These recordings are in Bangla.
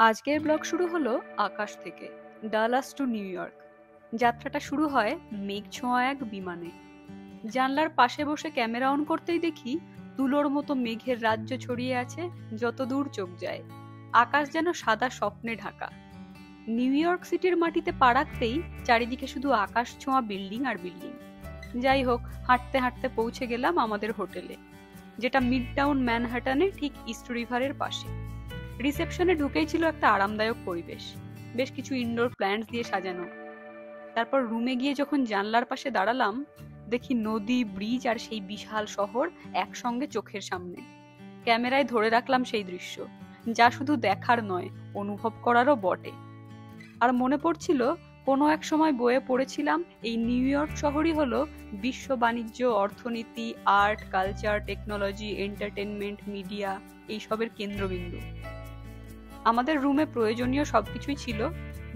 আজকের ব্লগ শুরু হলো আকাশ থেকে, ডালাস টু নিউ ইয়র্ক। যাত্রাটা শুরু হয় মেঘ ছোঁয়া এক বিমানে। জানলার পাশে বসে ক্যামেরা অন করতেই দেখি তুলোর মতো মেঘের রাজ্য ছড়িয়ে আছে যত দূর চোখ যায়। আকাশ যেন সাদা স্বপ্নে ঢাকা। নিউ ইয়র্ক সিটির মাটিতে পা রাখতেই চারিদিকে শুধু আকাশ ছোঁয়া বিল্ডিং আর বিল্ডিং। যাই হোক, হাঁটতে হাঁটতে পৌঁছে গেলাম আমাদের হোটেলে, যেটা মিড টাউন ম্যানহাটানে ঠিক ইস্ট রিভারের পাশে। রিসেপশনে ঢুকেই ছিল একটা আরামদায়ক পরিবেশ, বেশ কিছু ইনডোর প্ল্যান্টস দিয়ে সাজানো। তারপর রুমে গিয়ে যখন জানলার পাশে দাঁড়ালাম, দেখি নদী, ব্রিজ আর সেই বিশাল শহর একসঙ্গে চোখের সামনে। ক্যামেরায় ধরে রাখলাম সেই দৃশ্য, যা শুধু দেখার নয়, অনুভব করারও বটে। আর মনে পড়ছিল কোনো এক সময় বইয়ে পড়েছিলাম এই নিউ ইয়র্ক শহরই হলো বিশ্ব বাণিজ্য, অর্থনীতি, art, culture, technology, entertainment, media এইসবের কেন্দ্রবিন্দু। আমাদের রুমে প্রয়োজনীয় সবকিছুই ছিল,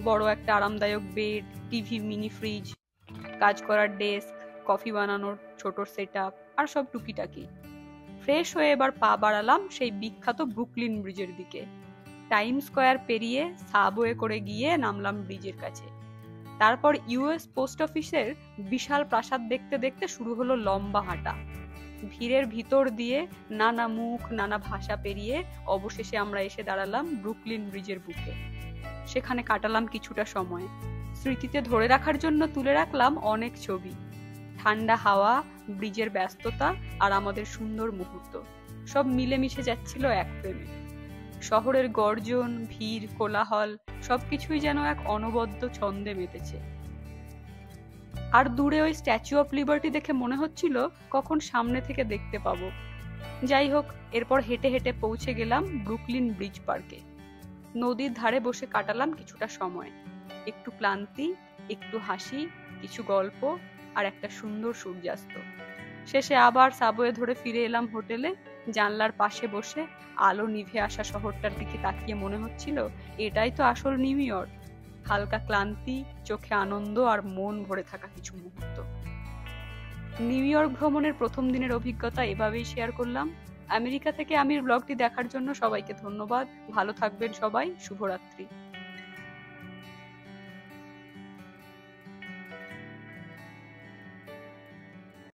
বড় একটা আরামদায়ক বেড, টিভি, মিনি ফ্রিজ, কাজ করার ডেস্ক, কফি বানানোর ছোট সেটআপ আর সব টুকিটাকি। ফ্রেশ হয়ে এবার পা বাড়ালাম সেই বিখ্যাত ব্রুকলিন ব্রিজের দিকে। টাইম স্কোয়ার পেরিয়ে সাবওয়ে করে গিয়ে নামলাম ব্রিজের কাছে। তারপর ইউএস পোস্ট অফিসের বিশাল প্রাসাদ দেখতে দেখতে শুরু হলো লম্বা হাঁটা। ভিড়ের ভিতর দিয়ে নানা মুখ, নানা ভাষা পেরিয়ে অবশেষে আমরা এসে দাঁড়ালাম ব্রুকলিন ব্রিজের বুকে। সেখানে কাটালাম কিছুটা সময়। স্মৃতিতে ধরে রাখার জন্য তুলে রাখলাম অনেক ছবি। ঠান্ডা হাওয়া, ব্রিজের ব্যস্ততা আর আমাদের সুন্দর মুহূর্ত সব মিলেমিশে যাচ্ছিল এক ফ্রেমে। শহরের গর্জন, ভিড়, কোলাহল সবকিছুই যেন এক অনবদ্য ছন্দে মেতেছে। আর দূরে ওই স্ট্যাচু অফ লিবার্টি দেখে মনে হচ্ছিল কখন সামনে থেকে দেখতে পাবো। যাই হোক, এরপর হেঁটে হেঁটে পৌঁছে গেলাম ব্রুকলিন ব্রিজ পার্কে। নদীর ধারে বসে কাটালাম কিছুটা সময়। একটু ক্লান্তি, একটু হাসি, কিছু গল্প আর একটা সুন্দর সূর্যাস্ত। শেষে আবার সাবওয়ে ধরে ফিরে এলাম হোটেলে। জানলার পাশে বসে আলো নিভে আসা শহরটার দিকে তাকিয়ে মনে হচ্ছিল এটাই তো আসল নিউ ইয়র্ক। হালকা ক্লান্তি, চোখে আনন্দ আর মন ভরে থাকা কিছু মুহূর্ত। নিউ ইয়র্ক ভ্রমণের প্রথম দিনের অভিজ্ঞতা এভাবেই শেয়ার করলাম। আমেরিকা থেকে আমির ব্লগটি দেখার জন্য সবাইকে ধন্যবাদ। ভালো থাকবেন সবাই। শুভরাত্রি।